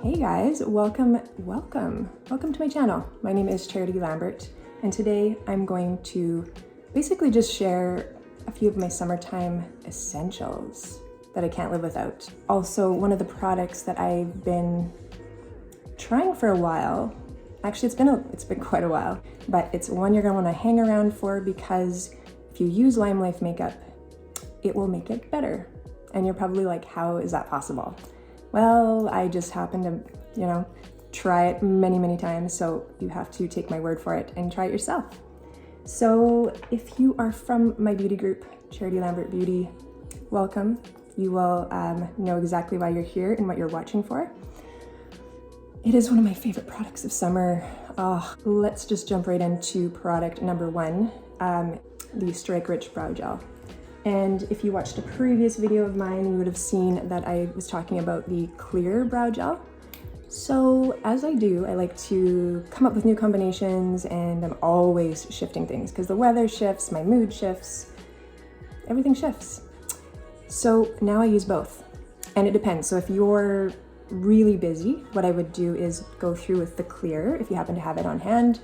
Hey guys, welcome to my channel. My name is Charity Lambert, and today I'm going to basically just share a few of my summertime essentials that I can't live without. Also, one of the products that I've been trying for a while, actually it's been quite a while, but it's one you're gonna wanna hang around for because if you use LimeLife makeup, it will make it better. And you're probably like, how is that possible? Well, I just happened to, try it many times, so you have to take my word for it and try it yourself. So if you are from my beauty group, Charity Lambert Beauty, welcome. You will know exactly why you're here and what you're watching for. It is one of my favorite products of summer. Let's just jump right into product number one, the Strike Rich Brow Gel. And if you watched a previous video of mine, you would have seen that I was talking about the clear brow gel. So as I do, I like to come up with new combinations, and I'm always shifting things because the weather shifts, my mood shifts, everything shifts. So now I use both, and it depends. So if you're really busy, what I would do is go through with the clear if you happen to have it on hand.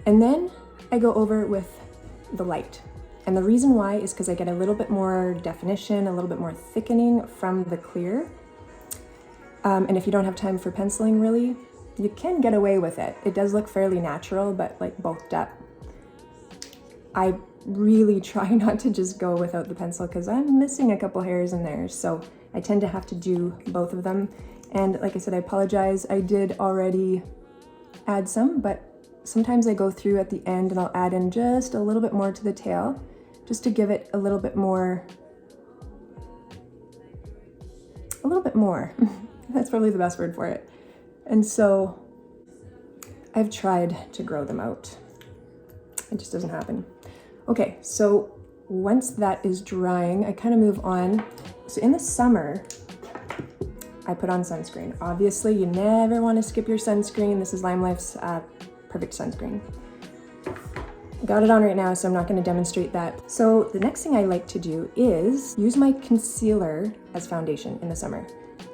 And then I go over with the light. And the reason why is because I get a little bit more definition, a little bit more thickening from the clear. And if you don't have time for penciling really, you can get away with it. It does look fairly natural, but like bulked up. I really try not to just go without the pencil because I'm missing a couple hairs in there. So I tend to have to do both of them. And like I said, I apologize. I did already add some, but sometimes I go through at the end and I'll add in just a little bit more to the tail, just to give it a little bit more. That's probably the best word for it. And so I've tried to grow them out. It just doesn't happen. Okay, so once that is drying, I kind of move on. So in the summer, I put on sunscreen. Obviously, you never want to skip your sunscreen. This is LimeLife's perfect sunscreen. Got it on right now, so I'm not going to demonstrate that. So the next thing I like to do is use my concealer as foundation in the summer.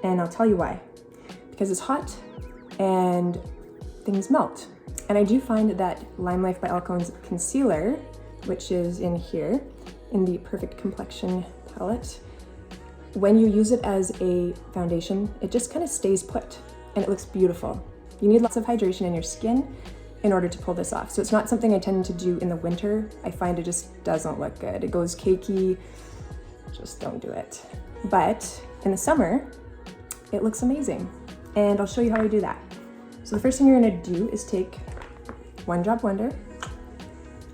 And I'll tell you why. Because it's hot and things melt. And I do find that LimeLife by Alcone's concealer, which is in here, in the Perfect Complexion palette, when you use it as a foundation, it just kind of stays put and it looks beautiful. You need lots of hydration in your skin in order to pull this off. So it's not something I tend to do in the winter. I find it just doesn't look good. It goes cakey, just don't do it. But in the summer, it looks amazing. And I'll show you how I do that. So the first thing you're gonna do is take One Drop Wonder,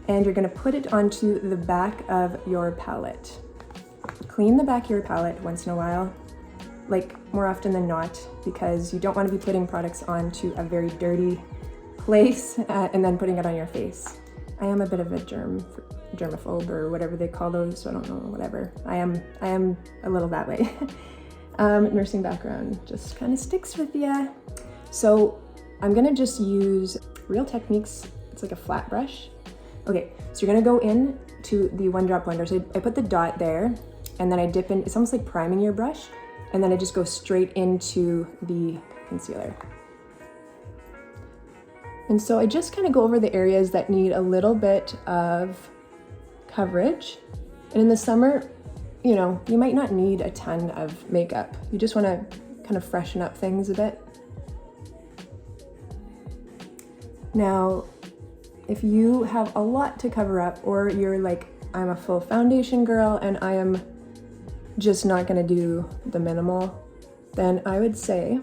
and you're gonna put it onto the back of your palette. Clean the back of your palette once in a while, like more often than not, because you don't want to be putting products onto a very dirty place and then putting it on your face. I am a bit of a germaphobe or whatever they call those, so I don't know, whatever. I am a little that way. Nursing background just kind of sticks with you. So I'm gonna just use Real Techniques. It's like a flat brush. Okay, so you're gonna go in to the One Drop Wonder. So I put the dot there, and then I dip in. It's almost like priming your brush, and then I just go straight into the concealer. And so I just kind of go over the areas that need a little bit of coverage. And in the summer, you might not need a ton of makeup. You just want to kind of freshen up things a bit. Now, if you have a lot to cover up, or you're like, I'm a full foundation girl and I am just not gonna do the minimal, then I would say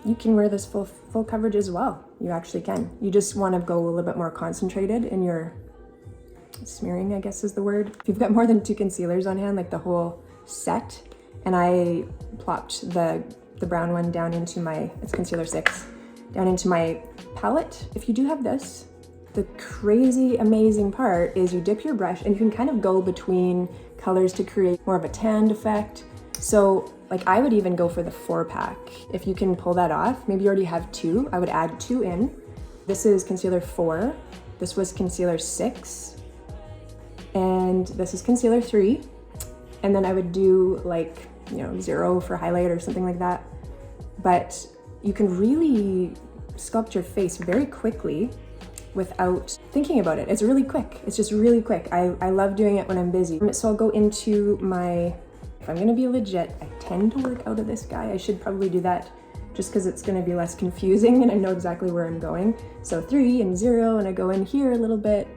you can wear this full coverage as well. You actually can. You just want to go a little bit more concentrated in your smearing, I guess is the word. If you've got more than 2 concealers on hand, like the whole set, and I plopped the brown one down into my, it's concealer 6, down into my palette. If you do have this, the crazy amazing part is you dip your brush and you can kind of go between colors to create more of a tanned effect. So like I would even go for the 4-pack. If you can pull that off, maybe you already have 2, I would add 2 in. This is concealer 4. This was concealer 6, and this is concealer 3. And then I would do like, 0 for highlight or something like that. But you can really sculpt your face very quickly without thinking about it. It's really quick. It's just really quick. I love doing it when I'm busy. So I'll go into if I'm gonna be legit, I tend to work out of this guy. I should probably do that just because it's gonna be less confusing and I know exactly where I'm going. So 3 and 0, and I go in here a little bit.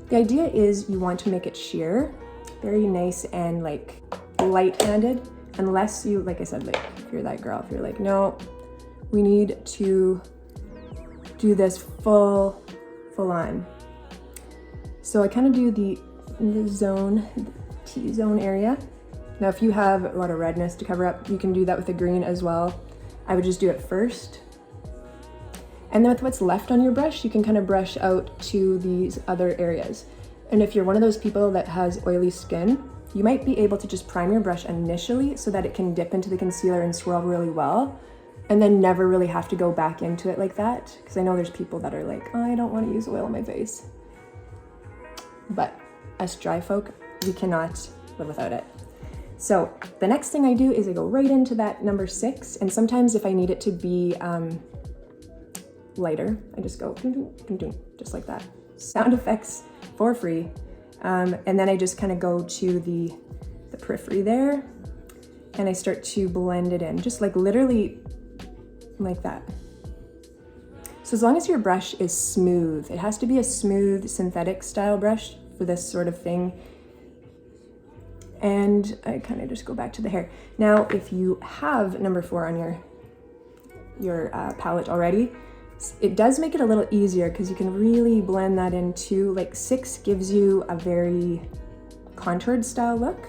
The idea is you want to make it sheer, very nice and like light-handed, unless you, like I said, like if you're that girl, if you're like, no, we need to do this full on. So I kind of do the zone, the T-zone area. Now, if you have a lot of redness to cover up, you can do that with a green as well. I would just do it first. And then with what's left on your brush, you can kind of brush out to these other areas. And if you're one of those people that has oily skin, you might be able to just prime your brush initially so that it can dip into the concealer and swirl really well, and then never really have to go back into it like that. Because I know there's people that are like, oh, I don't want to use oil on my face. But us dry folk, we cannot live without it. So the next thing I do is I go right into that number 6. And sometimes if I need it to be lighter, I just go ding, ding, ding, ding, just like that. Sound effects for free. And then I just kind of go to the periphery there and I start to blend it in, just like literally like that. So as long as your brush is smooth, it has to be a smooth synthetic style brush for this sort of thing. And I kind of just go back to the hair. Now, if you have number 4 on your palette already, it does make it a little easier because you can really blend that in too. Like 6 gives you a very contoured style look,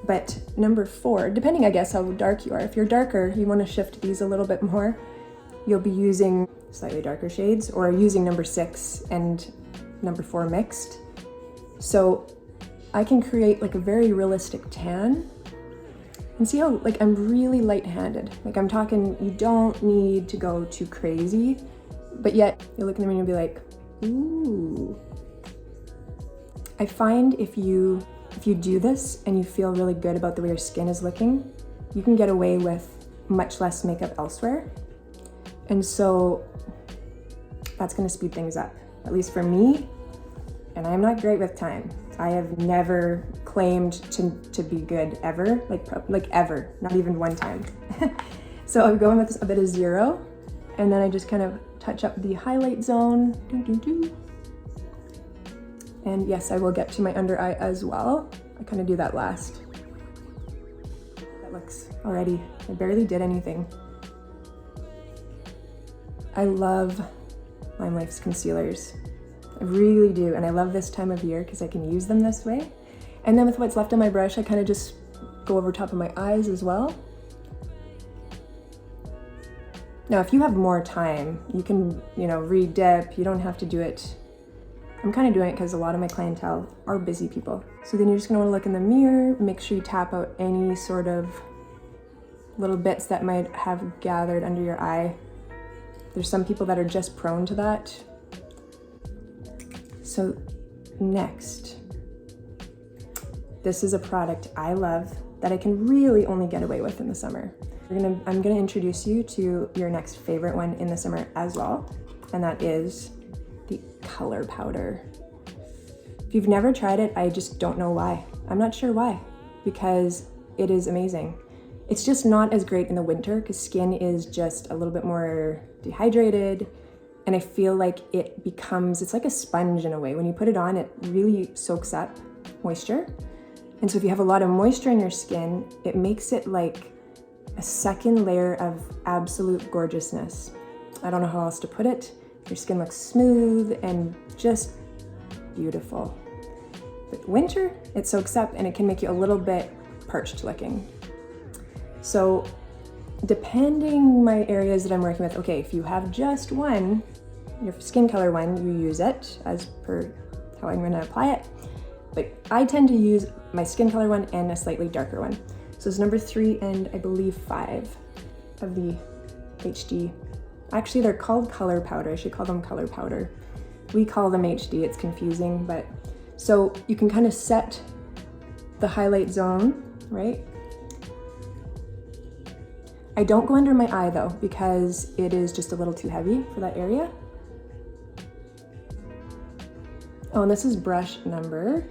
but number 4, depending I guess how dark you are, if you're darker, you want to shift these a little bit more. You'll be using slightly darker shades or using number 6 and number 4 mixed. So I can create like a very realistic tan. And see how like I'm really light-handed. Like I'm talking, you don't need to go too crazy, but yet you look in the mirror and be like, ooh. I find if you do this and you feel really good about the way your skin is looking, you can get away with much less makeup elsewhere. And so that's gonna speed things up, at least for me. And I'm not great with time. I have never claimed to be good ever, like ever, not even one time. So I'm going with a bit of 0, and then I just kind of touch up the highlight zone. And yes, I will get to my under eye as well. I kind of do that last. That looks already, I barely did anything. I love LimeLife's concealers. I really do, and I love this time of year because I can use them this way. And then with what's left on my brush, I kind of just go over top of my eyes as well. Now, if you have more time, you can, re-dip. You don't have to do it. I'm kind of doing it because a lot of my clientele are busy people. So then you're just gonna want to look in the mirror, make sure you tap out any sort of little bits that might have gathered under your eye. There's some people that are just prone to that. So next, this is a product I love that I can really only get away with in the summer. I'm gonna introduce you to your next favorite one in the summer as well, and that is the color powder. If you've never tried it, I just don't know why. I'm not sure why, because it is amazing. It's just not as great in the winter because skin is just a little bit more dehydrated. And I feel like it's like a sponge in a way. When you put it on, it really soaks up moisture. And so if you have a lot of moisture in your skin, it makes it like a second layer of absolute gorgeousness. I don't know how else to put it. Your skin looks smooth and just beautiful. But winter, it soaks up and it can make you a little bit parched looking. So depending my areas that I'm working with, okay, if you have just one, your skin color one, you use it as per how I'm gonna apply it. But I tend to use my skin color one and a slightly darker one. So it's number 3 and I believe 5 of the HD. Actually, they're called color powder. I should call them color powder. We call them HD, it's confusing, but so you can kind of set the highlight zone, right? I don't go under my eye though, because it is just a little too heavy for that area. Oh, and this is brush number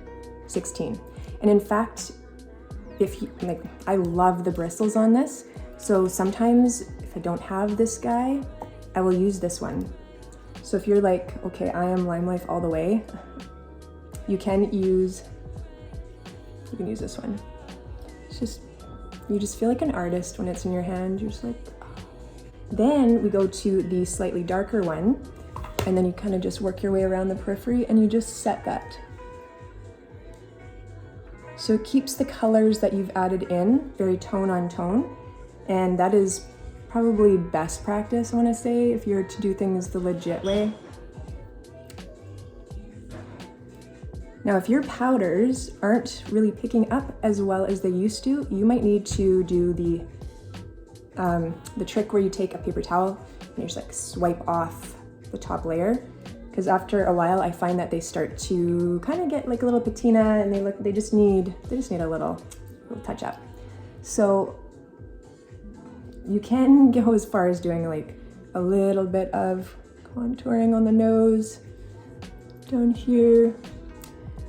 16. And in fact, if you like, I love the bristles on this. So sometimes if I don't have this guy, I will use this one. So if you're like, okay, I am LimeLife all the way, you can use this one. It's just, you just feel like an artist when it's in your hand. You're just like, oh. Then we go to the slightly darker one, and then you kind of just work your way around the periphery and you just set that. So it keeps the colors that you've added in very tone on tone, and that is probably best practice, I want to say, if you're to do things the legit way. Now, if your powders aren't really picking up as well as they used to, you might need to do the trick where you take a paper towel and you just like swipe off the top layer. Because after a while, I find that they start to kind of get like a little patina, and they just need a little touch up. So you can go as far as doing like a little bit of contouring on the nose, down here.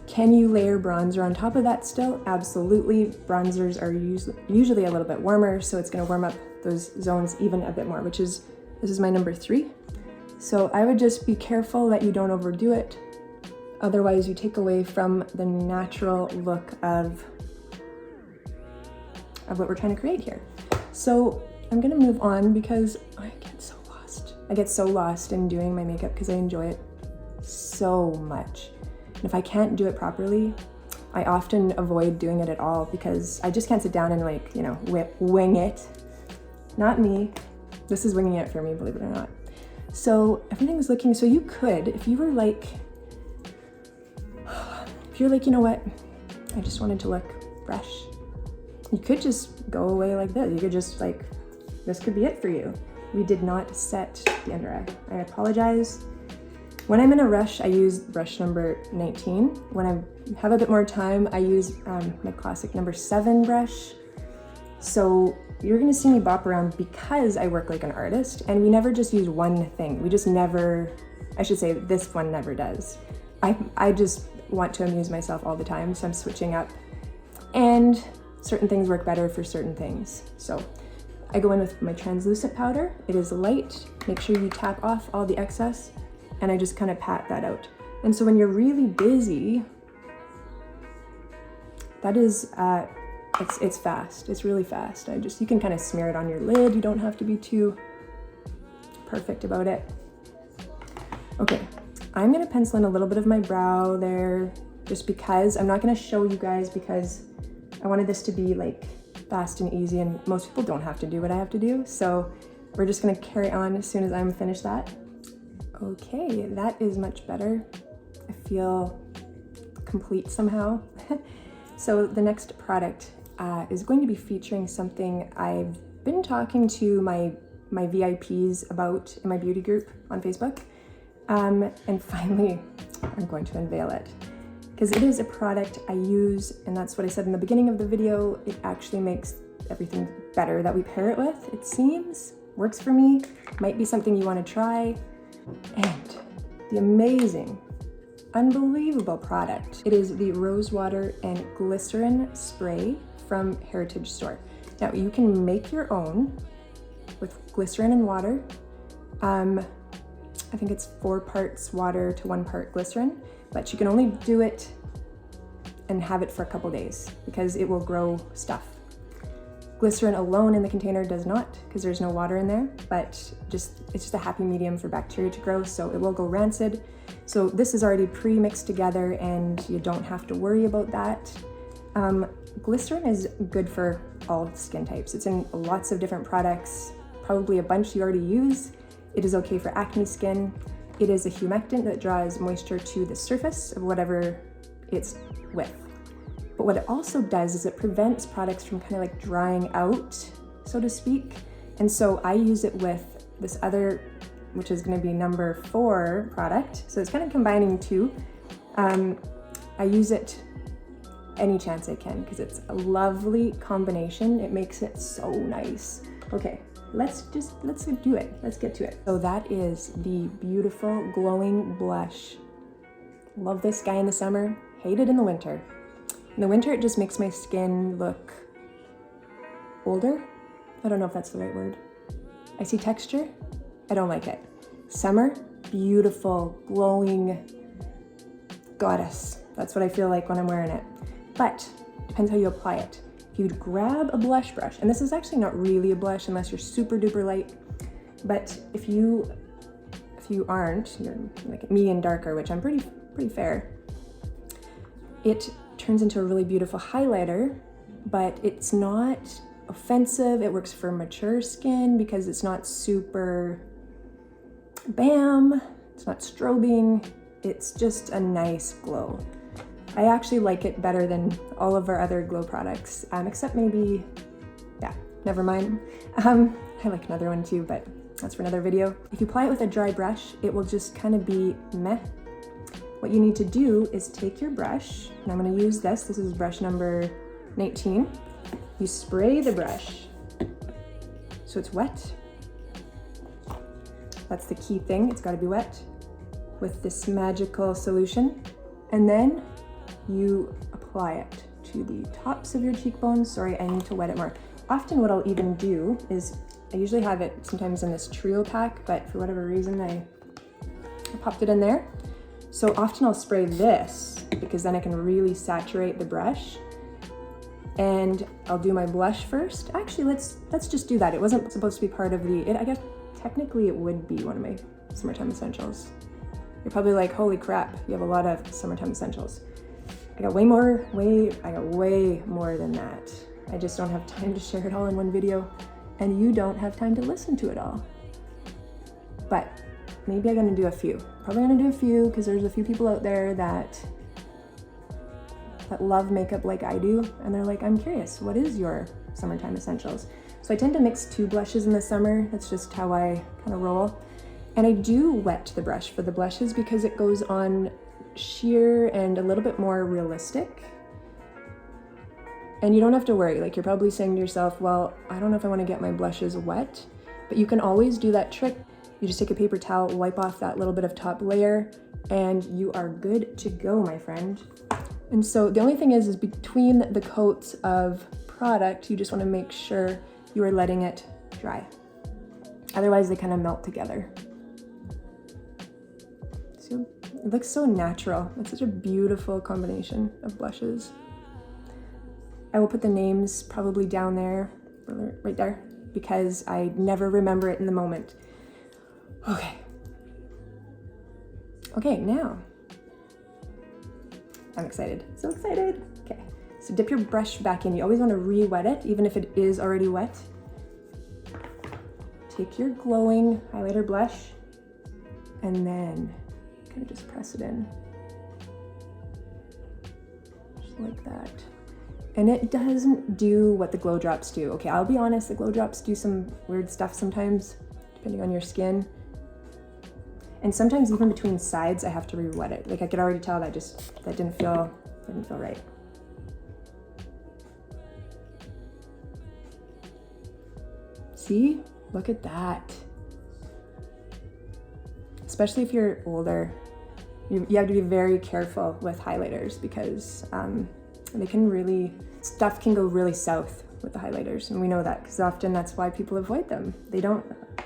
Can you layer bronzer on top of that still? Absolutely. Bronzers are usually a little bit warmer, so it's going to warm up those zones even a bit more, this is my number 3. So I would just be careful that you don't overdo it. Otherwise you take away from the natural look of what we're trying to create here. So I'm gonna move on because I get so lost. I get so lost in doing my makeup because I enjoy it so much. And if I can't do it properly, I often avoid doing it at all because I just can't sit down and like, you know, wing it. Not me. This is winging it for me, believe it or not. So everything's looking, so you could, if you're like, you know what, I just wanted to look fresh. You could just go away like this. You could just like, this could be it for you. We did not set the under eye. I apologize. When I'm in a rush, I use brush number 19. When I have a bit more time, I use my classic number 7 brush. So you're gonna see me bop around because I work like an artist, and we never just use one thing. We just never, I should say this one never does. I just want to amuse myself all the time, so I'm switching up. And certain things work better for certain things. So I go in with my translucent powder. It is light. Make sure you tap off all the excess, and I just kind of pat that out. And so when you're really busy, that is, it's fast. It's really fast. You can kind of smear it on your lid. You don't have to be too perfect about it. Okay, I'm gonna pencil in a little bit of my brow there, just because I'm not gonna show you guys because I wanted this to be like fast and easy, and most people don't have to do what I have to do. So we're just gonna carry on as soon as I'm finished that. Okay, that is much better. I feel complete somehow. So the next product is going to be featuring something I've been talking to my VIPs about in my beauty group on Facebook. And finally, I'm going to unveil it because it is a product I use, and that's what I said in the beginning of the video. It actually makes everything better that we pair it with. It seems, works for me, might be something you want to try. And the amazing, unbelievable product. It is the Rose Water and Glycerin Spray from Heritage Store. Now you can make your own with glycerin and water. I think it's 4 parts water to 1 part glycerin, but you can only do it and have it for a couple days because it will grow stuff. Glycerin alone in the container does not, because there's no water in there, but it's just a happy medium for bacteria to grow, so it will go rancid. So this is already pre-mixed together and you don't have to worry about that. Glycerin is good for all skin types. It's in lots of different products, probably a bunch you already use. It is okay for acne skin. It is a humectant that draws moisture to the surface of whatever it's with. But what it also does is it prevents products from kind of like drying out, so to speak. And so I use it with this other which is going to be number 4 product. So it's kind of combining two. I use it any chance I can because it's a lovely combination. It makes it so nice. Okay, let's do it. Let's get to it. So that is the beautiful glowing blush. Love this guy in the summer, hate it in the winter. In the winter, it just makes my skin look older. I don't know if that's the right word. I see texture. I don't like it. Summer, beautiful, glowing goddess. That's what I feel like when I'm wearing it. But depends how you apply it. If you grab a blush brush, and this is actually not really a blush unless you're super duper light, but if you aren't, you're like me and darker, which I'm pretty fair, it turns into a really beautiful highlighter, but it's not offensive. It works for mature skin because it's not super bam, it's not strobing, it's just a nice glow. I actually like it better than all of our other glow products, except maybe, yeah, never mind. I like another one too, but that's for another video. If you apply it with a dry brush, it will just kind of be meh. What you need to do is take your brush, and I'm going to use this. This is brush number 19. You spray the brush so it's wet. That's the key thing. It's got to be wet with this magical solution. And then you apply it to the tops of your cheekbones. Sorry, I need to wet it more. Often what I'll even do is, I usually have it sometimes in this trio pack, but for whatever reason I popped it in there. So often I'll spray this because then I can really saturate the brush. And I'll do my blush first. Actually, let's just do that. It wasn't supposed to be part of the, I guess technically it would be one of my summertime essentials. You're probably like, holy crap, you have a lot of summertime essentials. I got way more than that. I just don't have time to share it all in one video, and you don't have time to listen to it all. But maybe I'm gonna do a few. Probably gonna do a few because there's a few people out there that love makeup like I do, and they're like, I'm curious, what is your summertime essentials? So I tend to mix 2 blushes in the summer. That's just how I kind of roll. And I do wet the brush for the blushes because it goes on sheer and a little bit more realistic. And you don't have to worry. Like, you're probably saying to yourself, well, I don't know if I want to get my blushes wet, but you can always do that trick. You just take a paper towel, wipe off that little bit of top layer, and you are good to go, my friend. And so the only thing is between the coats of product, you just want to make sure you are letting it dry. Otherwise they kind of melt together. So it looks so natural. It's such a beautiful combination of blushes. I will put the names probably down there, right there, because I never remember it in the moment. Okay, now. I'm excited, so excited. Okay, so dip your brush back in. You always want to re-wet it, even if it is already wet. Take your glowing highlighter blush and then kind of just press it in. Just like that. And it doesn't do what the glow drops do. Okay, I'll be honest, the glow drops do some weird stuff sometimes, depending on your skin. And sometimes even between sides, I have to re-wet it. Like, I could already tell that didn't feel right. See, look at that. Especially if you're older, you have to be very careful with highlighters because stuff can go really south with the highlighters. And we know that because often that's why people avoid them.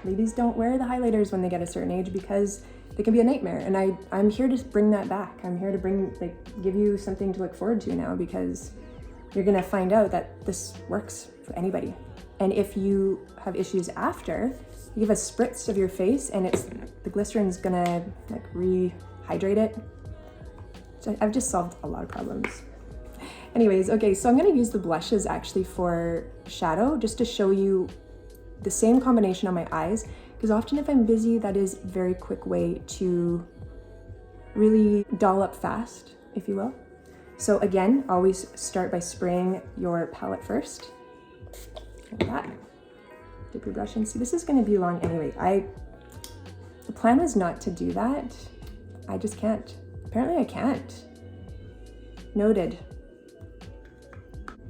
Ladies don't wear the highlighters when they get a certain age because they can be a nightmare. And I'm here to bring that back. I'm here to give you something to look forward to now, because you're gonna find out that this works for anybody. And if you have issues after, you give a spritz of your face and the glycerin's gonna rehydrate it. So I've just solved a lot of problems. Anyways, okay, so I'm gonna use the blushes actually for shadow, just to show you the same combination on my eyes, because often if I'm busy, that is a very quick way to really doll up fast, if you will. So again, always start by spraying your palette first, like that. Dip your brush in. See, this is gonna be long anyway. The plan was not to do that. I just can't. Apparently I can't. Noted.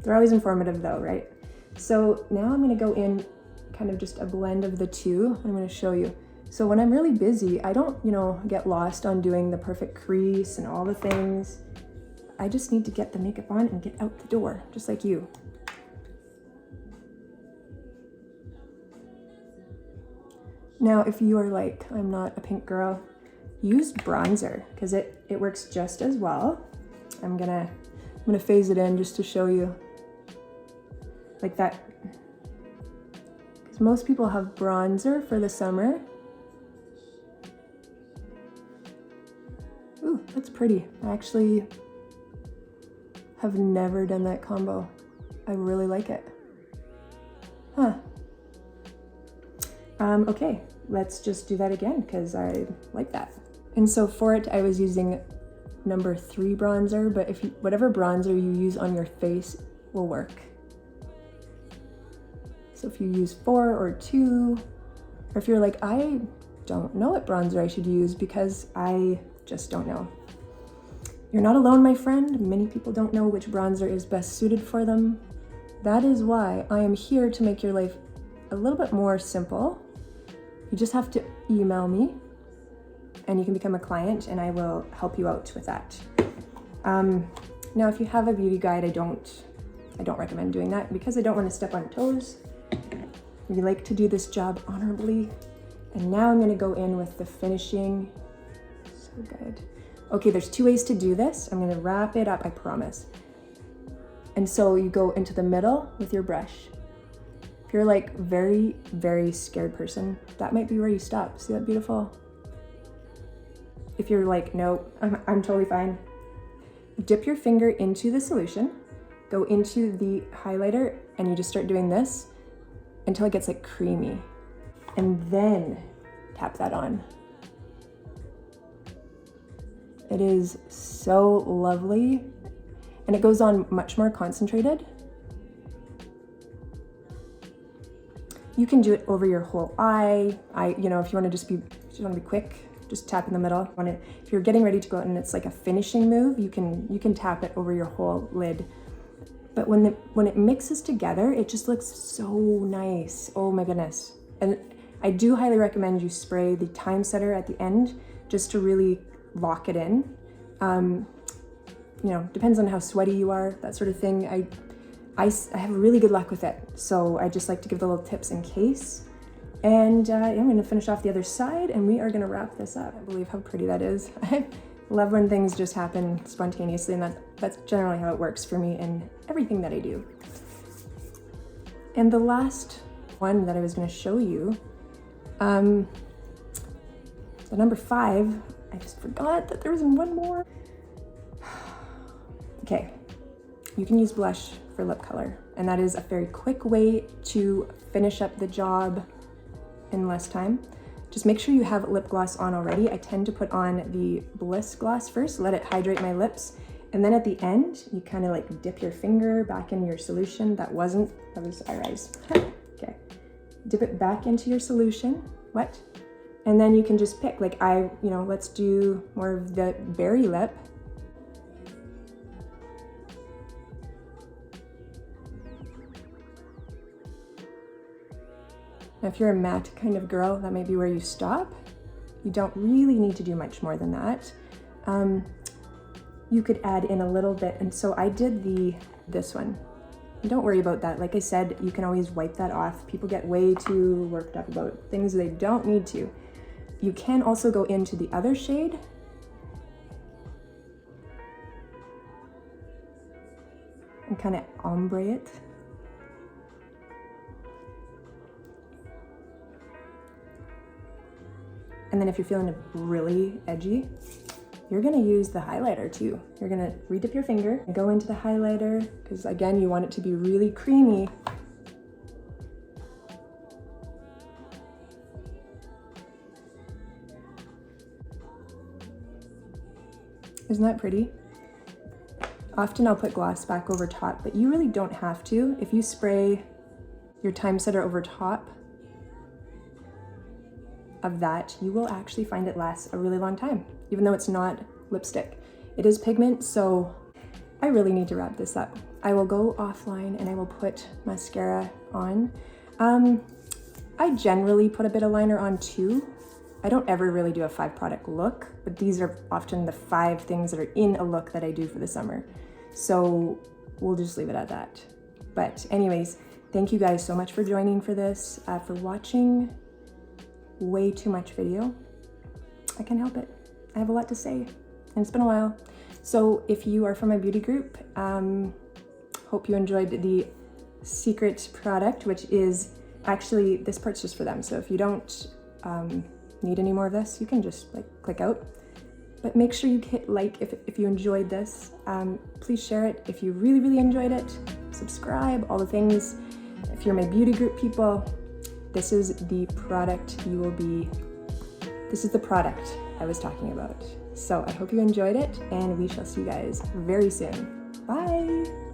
They're always informative though, right? So now I'm gonna go in kind of just a blend of the two. I'm gonna show you. So when I'm really busy, I don't, get lost on doing the perfect crease and all the things. I just need to get the makeup on and get out the door, just like you. Now, if you are like, I'm not a pink girl, use bronzer because it works just as well. I'm gonna phase it in just to show you like that. Because most people have bronzer for the summer. Ooh, that's pretty. I actually have never done that combo. I really like it. Huh. Okay, let's just do that again because I like that. And so for it, I was using number 3 bronzer, but whatever bronzer you use on your face will work. So if you use 4 or 2, or if you're like, I don't know what bronzer I should use because I just don't know. You're not alone, my friend. Many people don't know which bronzer is best suited for them. That is why I am here to make your life a little bit more simple. You just have to email me and you can become a client and I will help you out with that. Now, if you have a beauty guide, I don't recommend doing that because I don't want to step on toes. We like to do this job honorably. And now I'm gonna go in with the finishing. So good. Okay, there's 2 ways to do this. I'm gonna wrap it up, I promise. And so you go into the middle with your brush. If you're like very, very scared person, that might be where you stop. See that beautiful? If you're like, no, I'm totally fine. Dip your finger into the solution, go into the highlighter, and you just start doing this until it gets like creamy. And then tap that on. It is so lovely. And it goes on much more concentrated. You can do it over your whole eye. If you want to be quick, just tap in the middle. If you're getting ready to go out and it's like a finishing move, you can tap it over your whole lid. But when it mixes together, it just looks so nice. Oh my goodness. And I do highly recommend you spray the time setter at the end just to really lock it in. Depends on how sweaty you are, that sort of thing. I have really good luck with it. So I just like to give the little tips in case. And I'm gonna finish off the other side and we are gonna wrap this up. I believe how pretty that is. I love when things just happen spontaneously and that's generally how it works for me in everything that I do. And the last one that I was gonna show you, the number 5, I just forgot that there was one more. Okay, you can use blush for lip color, and that is a very quick way to finish up the job in less time. Just make sure you have lip gloss on already. I tend to put on the Bliss gloss first, let it hydrate my lips, and then at the end, you kind of like dip your finger back in your solution. That was eyes. Okay, dip it back into your solution. What? And then you can just pick, let's do more of the berry lip. Now, if you're a matte kind of girl, that may be where you stop. You don't really need to do much more than that. You could add in a little bit, and so I did this one. Don't worry about that. Like I said, you can always wipe that off. People get way too worked up about things they don't need to. You can also go into the other shade. And kind of ombre it. And then if you're feeling really edgy, you're gonna use the highlighter too. You're gonna redip your finger and go into the highlighter, because again, you want it to be really creamy. Isn't that pretty? Often I'll put gloss back over top, but you really don't have to. If you spray your time setter over top, of that, you will actually find it lasts a really long time, even though it's not lipstick. It is pigment, so I really need to wrap this up. I will go offline and I will put mascara on. I generally put a bit of liner on too. I don't ever really do a 5-product look, but these are often the 5 things that are in a look that I do for the summer. So we'll just leave it at that. But anyways, thank you guys so much for joining for this, for watching way too much video. I can't help it. I have a lot to say and it's been a while. So if you are from my beauty group, hope you enjoyed the secret product, which is actually, this part's just for them. So if you don't need any more of this, you can just like click out. But make sure you hit like if you enjoyed this. Please share it if you really enjoyed it. Subscribe, all the things. If you're my beauty group people, this is the product this is the product I was talking about. So I hope you enjoyed it, and we shall see you guys very soon. Bye.